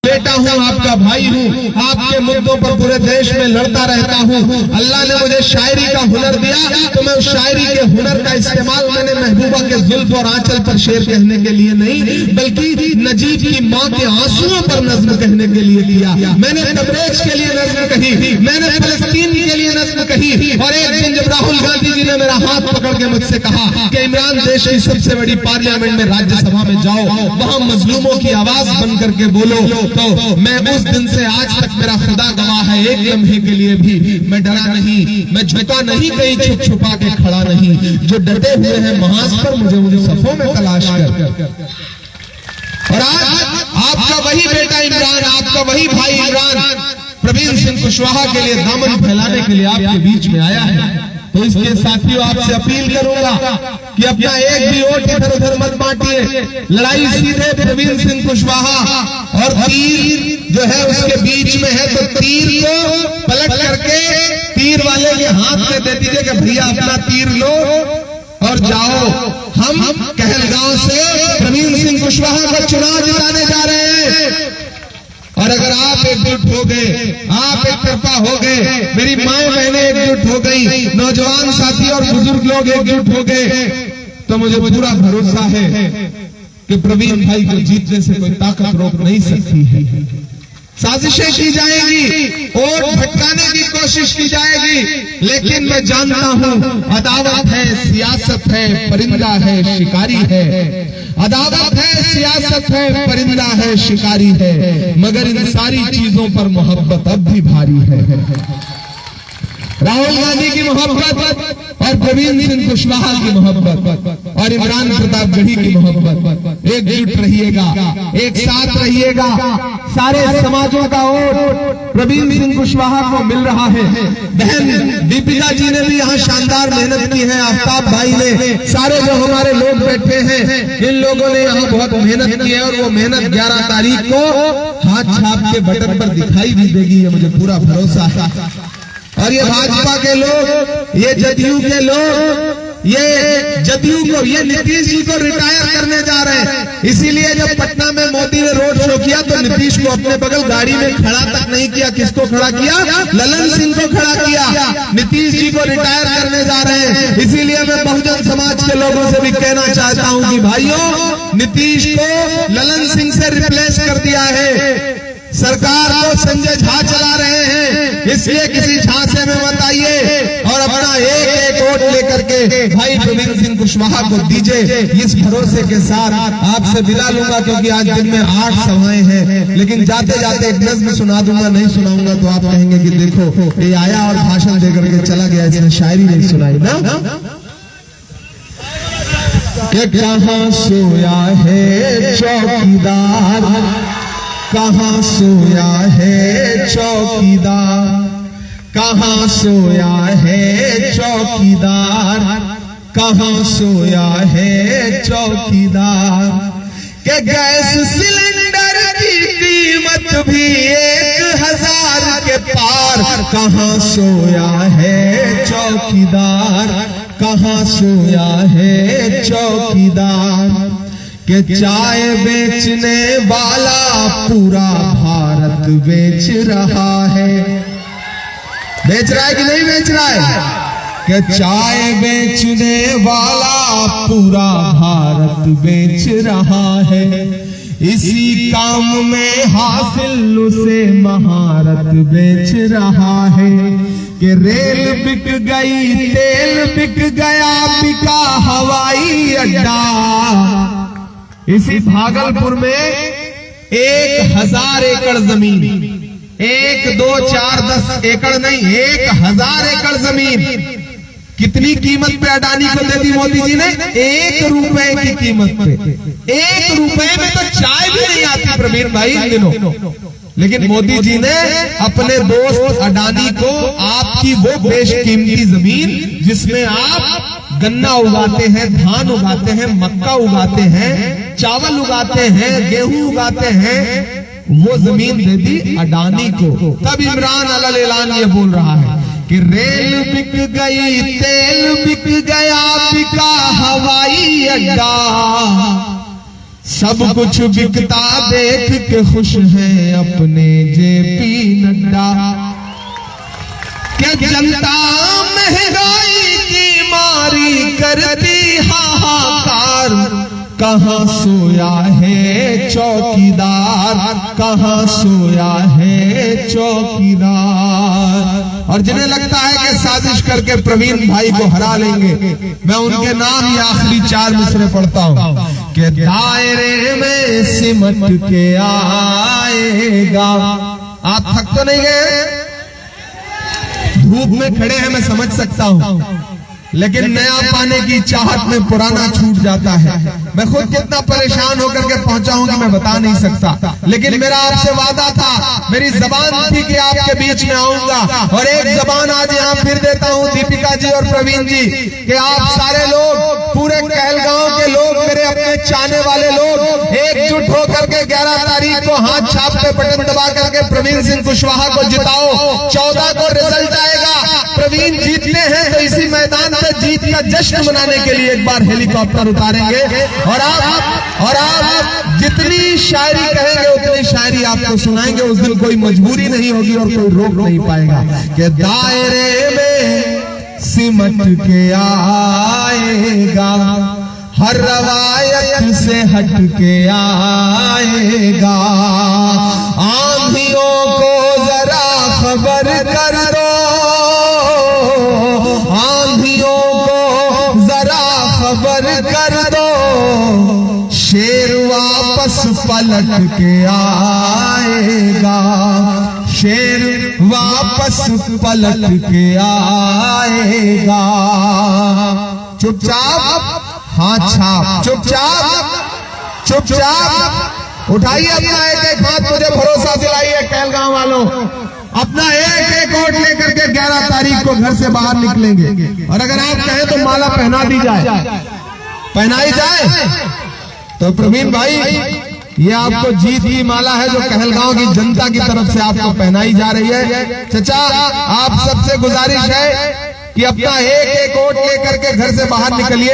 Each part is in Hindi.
बेटा हूँ, आपका भाई हूँ, आपके मुद्दों पर पूरे देश में लड़ता रहता हूँ। अल्लाह ने मुझे शायरी का हुनर दिया तो मैं उस शायरी के हुनर का इस्तेमाल मैंने महबूबा के जुल्फ और आंचल पर शेर कहने के लिए नहीं, बल्कि नजीब की माँ के आंसुओं पर नज्म कहने के लिए किया। मैंने तबरेज के लिए नज्म कही, मैंने फलस्तीन के लिए नज्म कही। और एक दिन जब राहुल गांधी जी ने मेरा हाथ पकड़ के मुझसे कहा कि इमरान देश की सबसे बड़ी पार्लियामेंट में राज्यसभा में जाओ, वहां मजलूमों की आवाज बन करके बोलो, तो मैं उस दिन से आज तक मेरा खुदा गवाह है, एक लम्हे के लिए भी मैं डरा नहीं, मैं झुका नहीं, कहीं छुप छुपा के खड़ा नहीं। जो डटे हुए हैं महाज पर, मुझे उन सफों में तलाश कर। और आज आपका वही बेटा इमरान, आपका वही भाई इमरान प्रवीण सिंह कुशवाहा के लिए दामन फैलाने के लिए आपके बीच में आया है। तो इसके साथियों, आपसे अपील करूंगा कि अपना एक भी वोट इधर उधर मत बांटिए। लड़ाई सीधे प्रवीण सिंह कुशवाहा और तीर जो है उसके बीच में है, तो तीर को पलट करके तीर वाले के हाथ में दे दीजिए कि भैया अपना तीर लो और जाओ। हम कहलगांव से प्रवीण सिंह कुशवाहा का चुनाव जिताने जा रहे हैं। और अगर आप एकजुट हो गए, आप एक तरफा हो गए, मेरी माएं बहनें एकजुट हो गई, नौजवान साथी और बुजुर्ग लोग एकजुट हो गए, तो मुझे पूरा भरोसा है कि प्रवीण भाई को जीतने से कोई ताकत रोक नहीं सकती है। साजिशें की जाएगी, वोट भटकाने की कोशिश की जाएगी, लेकिन मैं जानता हूं अदावत है, सियासत है, परिंदा है, शिकारी है। अदावत है, सियासत है, परिंदा है, शिकारी है, मगर इन सारी चीजों पर मोहब्बत अब भी भारी है। राहुल गांधी की मोहब्बत और प्रवीण सिंह कुशवाहा की मोहब्बत और इमरान प्रतापगढ़ी की मोहब्बत, एकजुट रहिएगा, एक साथ रहिएगा। सारे समाजों का वोट प्रवीण सिंह कुशवाहा को मिल रहा है। बहन दीपिका जी ने भी यहाँ शानदार मेहनत की है, आफ्ताब भाई ने, सारे जो हमारे लोग बैठे हैं, इन लोगों ने यहाँ बहुत मेहनत की है और वो मेहनत 11 तारीख को हाथ छाप के बटन पर दिखाई भी देगी, ये मुझे पूरा भरोसा है। और ये भाजपा के लोग, ये जदयू के लोग, ये जदयू को, ये नीतीश जी को रिटायर करने जा रहे हैं। इसीलिए जब पटना में मोदी ने रोड शो किया तो नीतीश को अपने बगल गाड़ी में खड़ा तक नहीं किया। किसको खड़ा किया? ललन सिंह को खड़ा किया। नीतीश जी को रिटायर करने जा रहे हैं। इसीलिए मैं बहुजन समाज के लोगों से भी कहना चाहता हूं कि भाइयों, नीतीश को ललन सिंह से रिप्लेस कर दिया है। सरकार को संजय झा चला रहे हैं, इसलिए किसी झांसे में मत आइए और अपना एक एक वोट लेकर के भाई प्रवीण सिंह कुशवाहा को दीजिए। इस भरोसे के साथ आपसे विदा लूंगा, क्योंकि आज दिन में 8 सभाएं हैं, लेकिन जाते जाते एक नज्म सुना दूंगा। नहीं सुनाऊंगा तो आप कहेंगे कि देखो ये आया और भाषण देकर के चला गया, इसने शायरी नहीं सुनाई ना। कि कहाँ सोया है चौकीदार, कहाँ सोया है चौकीदार, कहाँ सोया है चौकीदार, कहाँ सोया है चौकीदार। के गैस सिलेंडर की कीमत भी 1000 के पार, कहाँ सोया है चौकीदार, कहाँ सोया है चौकीदार। कि चाय बेचने वाला पूरा भारत बेच रहा है। बेच रहा है कि नहीं बेच रहा है? कि चाय बेचने वाला पूरा भारत बेच रहा है। इसी काम में हासिल उसे महारत बेच रहा है। कि रेल बिक गई, तेल बिक गया, बिका हवाई अड्डा। इसी भागलपुर में 1000 एकड़ जमीन, 1, 2, 4, 10 एकड़ नहीं, 1000 एकड़ जमीन कितनी कीमत पे अडानी को दे दी मोदी जी ने? 1 रुपए की कीमत पे। 1 रुपए में तो चाय भी नहीं आती प्रवीण भाई इन दिनों, लेकिन मोदी जी ने अपने दोस्त अडानी को आपकी वो बेशकीमती जमीन जिसमें आप गन्ना उगाते हैं, धान उगाते हैं, मक्का उगाते हैं, चावल उगाते हैं, गेहूं उगाते हैं, वो जमीन दे दी अडानी को। तब इमरान अलल ऐलान ये बोल रहा है कि रेल बिक गई, तेल बिक गया, बिका हवाई अड्डा। सब कुछ बिकता देख के खुश हैं अपने जेपी नड्डा। क्या जनता महंगाई की मारी करती हाहाकार, कहाँ सोया है चौकीदार, कहाँ सोया है चौकीदार। और जिन्हें लगता है कि साजिश करके प्रवीण भाई को हरा लेंगे, मैं उनके नाम ही आखिरी 4 मिसरे पढ़ता हूं कि दायरे में सिमट के आएगा। आप थक तो नहीं गए? धूप में खड़े हैं मैं समझ सकता हूं, लेकिन नया पाने की चाहत में पुराना छूट जाता है। मैं खुद कितना परेशान होकर के पहुंचा हूं कि मैं बता नहीं सकता, लेकिन मेरा आपसे वादा था, मेरी जबान थी कि आपके बीच में आऊंगा। और एक जबान आज यहाँ फिर देता हूं दीपिका जी और प्रवीण जी कि आप सारे लोग, पूरे कहलगांव के लोग, मेरे अपने चाहने वाले लोग एकजुट होकर के 11 तारीख को हाथ छाप पे बटन दबा करके प्रवीण सिंह कुशवाहा को जिताओ। 14 को रिजल्ट आएगा, प्रवीण जीतने हैं तो इसी मैदान पे जीत का जश्न मनाने के लिए एक बार हेलीकॉप्टर उतारेंगे। और आप जितनी शायरी कहेंगे उतनी शायरी आपको सुनाएंगे। उस दिन कोई मजबूरी नहीं होगी और कोई रोक नहीं पाएगा कि दायरे में सिमट के आएगा, हर रवायत से हट के आएगा। आंधियों को जरा खबर कर दो, आंधियों को जरा खबर कर दो, शेर वापस पलट के आएगा, शेर वापस पलट के आएगा। चुपचाप हाथ छाप, चुपचाप उठाइए अपना एक एक हाथ, मुझे भरोसा दिलाइए कहलगांव वालों, अपना एक एक वोट लेकर के 11 तारीख को घर से बाहर निकलेंगे। और अगर आप कहें तो माला पहना दी जाए, पहनाई जाए। तो प्रवीण भाई, ये आपको जीत की माला है जो कहलगांव की जनता की तरफ से आपको पहनाई जा रही है। चचा, आप सबसे गुजारिश है कि अपना एक एक वोट लेकर के घर से बाहर निकलिए।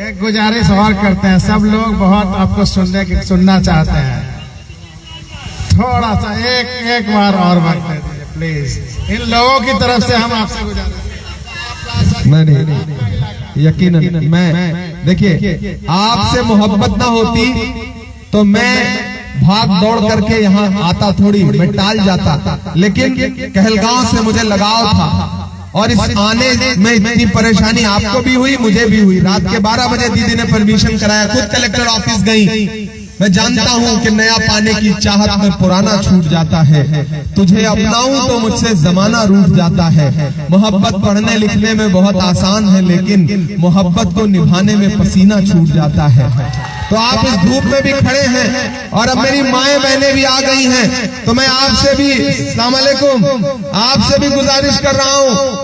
एक गुजारिश और करते हैं, सब लोग बहुत आपको सुनना चाहते हैं, थोड़ा सा एक बार और वक्त दे दीजिए प्लीज। इन लोगों की तरफ से हम आपसे गुजारिश। नहीं, यकीनन मैं, देखिए, आपसे मोहब्बत ना होती तो मैं भाग दौड़ करके यहाँ आता थोड़ी, मैं टाल जाता, लेकिन कहलगांव से मुझे लगाव था। और इस आने में इतनी परेशानी आपको भी हुई, मुझे भी हुई। रात के 12 बजे दीदी ने परमिशन कराया, खुद कलेक्टर ऑफिस गई। मैं जानता हूं कि नया पाने की चाहत में पुराना छूट जाता है। तुझे अपनाऊं तो मुझसे जमाना रूठ जाता है। मोहब्बत पढ़ने लिखने में बहुत आसान है, लेकिन मोहब्बत को निभाने में पसीना छूट जाता है। तो आप इस धूप में भी खड़े हैं और अब मेरी माएं बहनें भी आ गई हैं, तो मैं आपसे भी, अस्सलाम वालेकुम, आपसे भी गुजारिश कर रहा हूं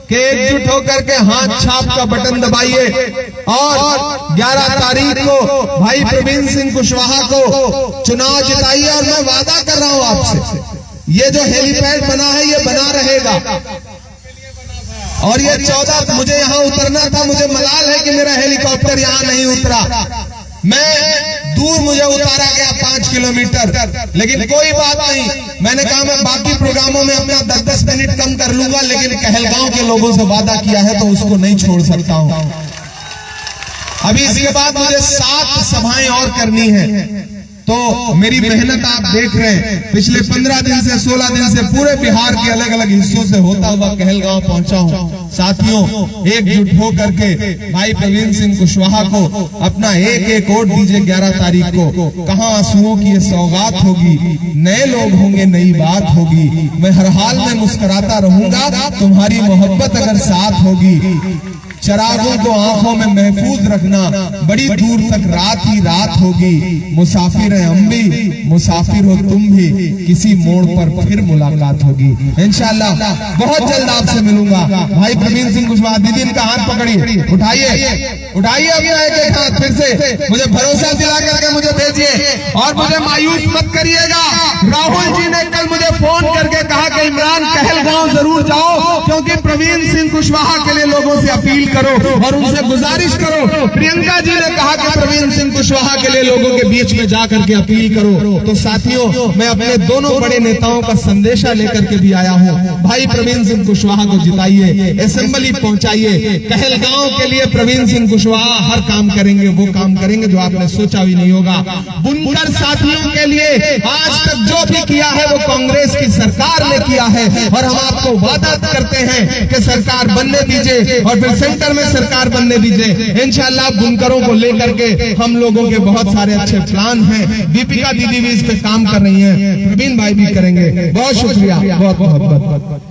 कि एकजुट होकर के हाथ छाप का बटन दबाइए और 11 तारीख को भाई प्रवीण सिंह कुशवाहा को चुनाव जिताइए। और मैं वादा कर रहा हूं आपसे, ये जो हेलीपैड बना है ये बना रहेगा। और ये 14 मुझे यहाँ उतरना था, मुझे मलाल है कि मेरा हेलीकॉप्टर यहाँ नहीं उतरा। मैं दूर मुझे उतारा गया 5 किलोमीटर, लेकिन कोई बात नहीं। मैंने कहा मैं बाकी प्रोग्रामों में अपना 10-10 मिनट कम कर लूंगा, लेकिन कहलगांव के लोगों से वादा किया है तो उसको नहीं छोड़ सकता हूं। अभी इसके बाद मुझे 7 सभाएं और करनी है। तो मेरी मेहनत आप देख रहे हैं, पिछले 15 दिन से 16 दिन से पूरे बिहार के अलग अलग हिस्सों से होता हुआ कहलगांव पहुंचा हूं। साथियों, एकजुट हो करके भाई प्रवीण सिंह कुशवाहा को अपना एक एक वोट दीजिए 11 तारीख को। कहां आंसुओं की ये सौगात होगी, नए लोग होंगे, नई बात होगी। मैं हर हाल में मुस्कुराता रहूंगा, तुम्हारी मोहब्बत अगर साथ होगी। चरागों को आंखों में महफूज रखना, बड़ी दूर तक रात ही रात होगी। मुसाफिर है हम भी, मुसाफिर हो तुम भी, किसी मोड़ पर फिर मुलाकात होगी इंशाअल्लाह। बहुत जल्द आपसे मिलूंगा। भाई प्रवीण सिंह कुशवाहा, दीदी इनका हाथ पकड़िए, उठाइए अपना एक एक हाथ फिर से, मुझे भरोसा दिला करके मुझे भेजिए। और मुझे मायूस मत करिएगा। राहुल जी ने कल मुझे फोन करके कहा कि इमरान कहलगांव जरूर जाओ, क्योंकि प्रवीण सिंह कुशवाहा के लिए लोगों से अपील करो और उनसे गुजारिश करो। प्रियंका जी ने कहा कि प्रवीण सिंह कुशवाहा के लिए लोगों के बीच में जाकर के अपील करो। तो साथियों, मैं अपने दोनों बड़े नेताओं का संदेशा लेकर के भी आया हूँ। भाई प्रवीण सिंह कुशवाहा को जिताइए, असेंबली पहुंचाइए। कहलगांव के लिए प्रवीण सिंह कुशवाहा हर काम करेंगे, वो काम करेंगे जो आपने सोचा भी नहीं होगा। बुनकर साथियों के लिए आज तक जो भी किया है वो कांग्रेस की सरकार ने किया है, और हम आपको वादा करते हैं कि सरकार बनने दीजिए और फिर सेंटर में सरकार बनने दीजिए। इंशाल्लाह बुनकरों को लेकर के हम लोगों के बहुत सारे अच्छे प्लान हैं। दीपिका दीदी भी इस पे काम कर रही हैं, प्रवीण भाई भी करेंगे। बहुत शुक्रिया, बहुत बहुत बहुत।